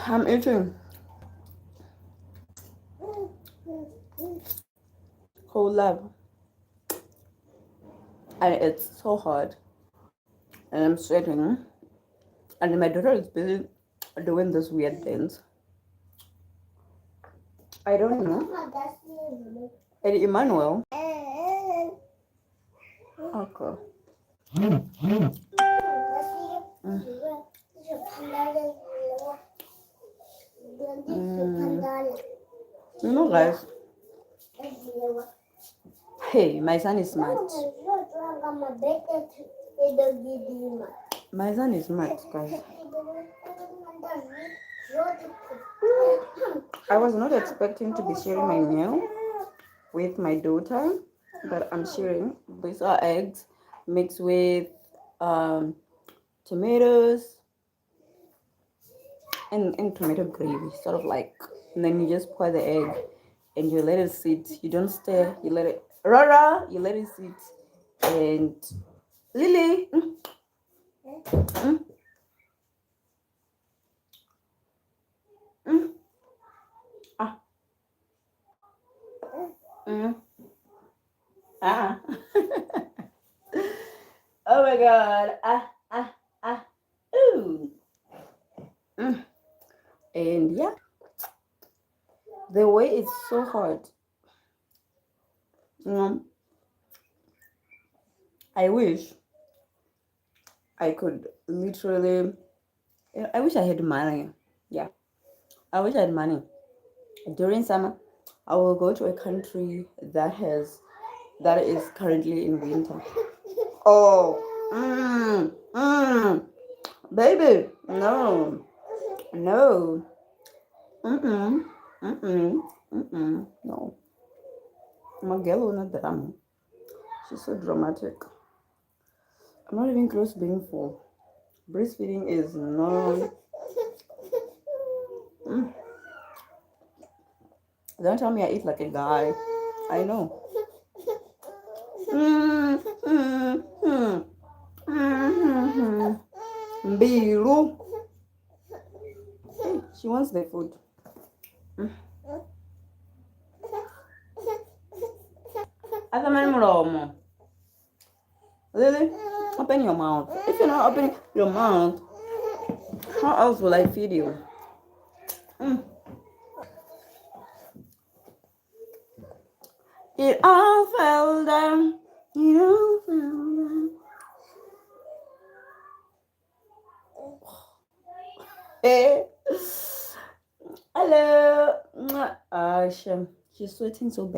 I'm eating whole love, and it's so hot, and I'm sweating, and my daughter is busy doing this weird dance. I don't know. And Emmanuel. Okay. You know, guys. Hey, my son is smart. My son is smart, guys. I was not expecting to be sharing my meal with my daughter, but I'm sharing. These are eggs mixed with tomatoes and tomato gravy, sort of like. And then you just pour the egg and you let it sit. You don't stir. You let it you let it sit. And Lily. Mm, mm, ah, mm, ah. Oh my god. Ooh. Mm. And yeah, the way it's so hard. I wish I could literally. I wish I had money. Yeah, I wish I had money. During summer, I will go to a country that is currently in winter. Oh, baby, no, no, no. My girl will not drama. She's so dramatic. I'm not even close to being full. Breastfeeding is no. Don't tell me I eat like a guy. I know. Biru. Hey, she wants the food. Akamani mulomo. Lily, open your mouth. If you're not opening your mouth, how else will I feed you? It all fell down. It all fell down. Hey. Hello. She's sweating so bad.